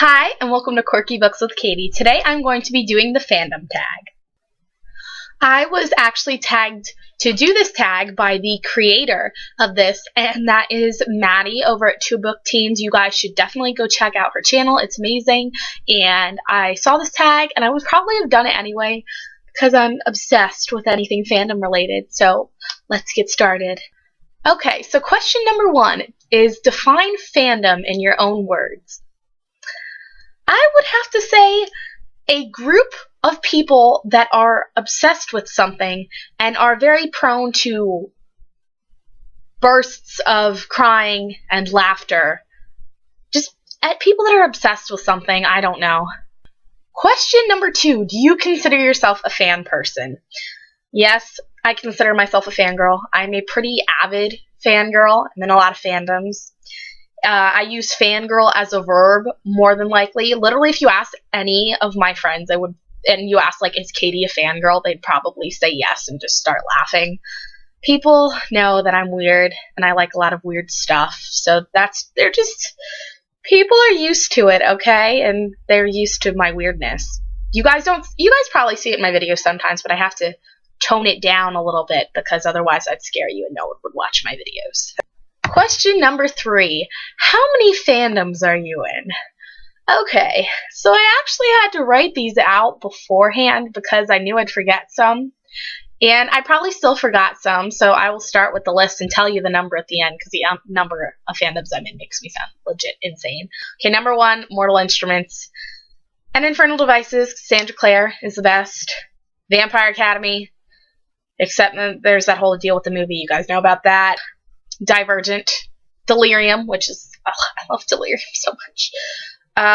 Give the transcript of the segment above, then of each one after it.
Hi, and welcome to Quirky Books with Katie. Today I'm going to be doing the Fandom Tag. I was actually tagged to do this tag by the creator of this, and that is Maddie over at Two Book Teens. You guys should definitely go check out her channel. It's amazing, and I saw this tag, and I would probably have done it anyway because I'm obsessed with anything fandom related, so let's get started. Okay, so question number 1 is define fandom in your own words. I would have to say a group of people that are obsessed with something and are very prone to bursts of crying and laughter. Just at people that are obsessed with something, I don't know. Question number 2, do you consider yourself a fan person? Yes, I consider myself a fangirl. I'm a pretty avid fangirl. I'm in a lot of fandoms. I use fangirl as a verb more than likely. Literally, if you ask any of my friends, and you ask, like, is Katie a fangirl? They'd probably say yes and just start laughing. People know that I'm weird, and I like a lot of weird stuff. So people are used to it, okay? And they're used to my weirdness. You guys probably see it in my videos sometimes, but I have to tone it down a little bit because otherwise I'd scare you and no one would watch my videos. Question number 3, how many fandoms are you in? Okay, so I actually had to write these out beforehand because I knew I'd forget some, and I probably still forgot some, so I will start with the list and tell you the number at the end because the number of fandoms I'm in makes me sound legit insane. Okay, number 1, Mortal Instruments, and Infernal Devices. Sandra Clare is the best. Vampire Academy, except there's that whole deal with the movie. You guys know about that. Divergent, Delirium, which is, I love Delirium so much.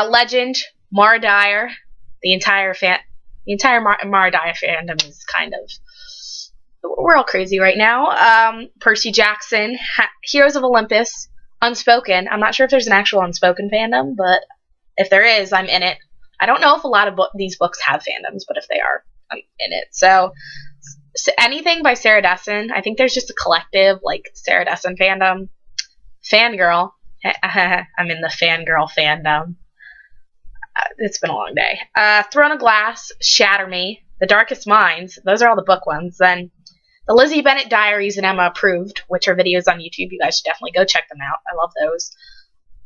Legend, Mara Dyer. The entire Mara Dyer fandom is kind of, we're all crazy right now. Percy Jackson, Heroes of Olympus, Unspoken. I'm not sure if there's an actual Unspoken fandom, but if there is, I'm in it. I don't know if a lot of these books have fandoms, but if they are, I'm in it. So anything by Sarah Dessen. I think there's just a collective, like, Sarah Dessen fandom. Fangirl. I'm in the fangirl fandom. It's been a long day. Throne of Glass, Shatter Me, The Darkest Minds. Those are all the book ones. Then the Lizzie Bennet Diaries and Emma Approved, which are videos on YouTube. You guys should definitely go check them out. I love those.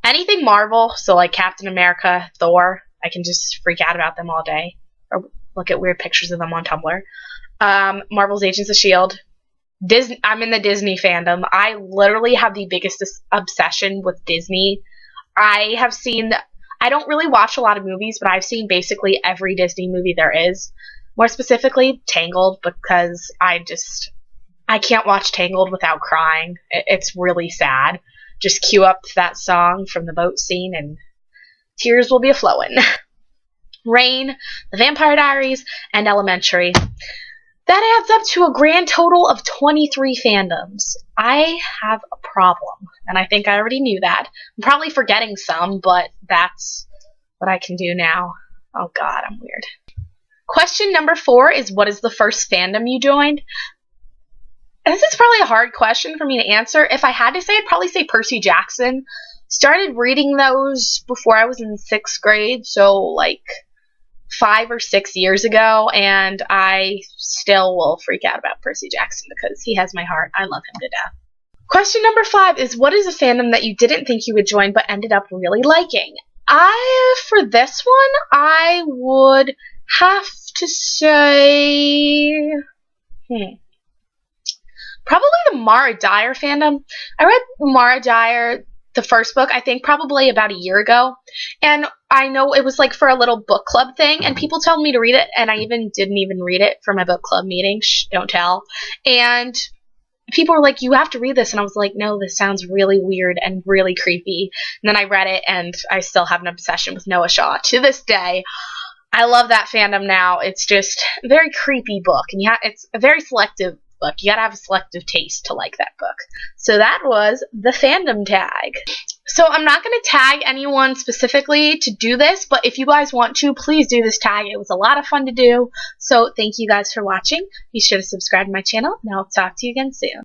Anything Marvel, so like Captain America, Thor. I can just freak out about them all day. Or look at weird pictures of them on Tumblr. Marvel's Agents of S.H.I.E.L.D. Disney. I'm in the Disney fandom. I literally have the biggest obsession with Disney. I don't really watch a lot of movies, but I've seen basically every Disney movie there is. More specifically, Tangled, because I can't watch Tangled without crying. It's really sad. Just cue up that song from the boat scene and tears will be a-flowing. Rain, The Vampire Diaries, and Elementary. That adds up to a grand total of 23 fandoms. I have a problem, and I think I already knew that. I'm probably forgetting some, but that's what I can do now. Oh god, I'm weird. Question number 4 is, what is the first fandom you joined? This is probably a hard question for me to answer. If I had to say, I'd probably say Percy Jackson. Started reading those before I was in 6th grade, so like 5 or 6 years ago, and I still will freak out about Percy Jackson because he has my heart. I love him to death. Question number 5 is, what is a fandom that you didn't think you would join but ended up really liking? For this one, I would have to say, probably the Mara Dyer fandom. I read Mara Dyer, the first book, I think probably about a year ago, and I know it was like for a little book club thing, and people told me to read it, and I didn't even read it for my book club meeting. Shh, don't tell. And people were like, you have to read this, and I was like, no, this sounds really weird and really creepy. And then I read it, and I still have an obsession with Noah Shaw to this day. I love that fandom now. It's just a very creepy book, and it's a very selective book. You gotta have a selective taste to like that book. So that was the Fandom Tag. So I'm not going to tag anyone specifically to do this, but if you guys want to, please do this tag. It was a lot of fun to do. So thank you guys for watching. Be sure to subscribe to my channel, and I'll talk to you again soon.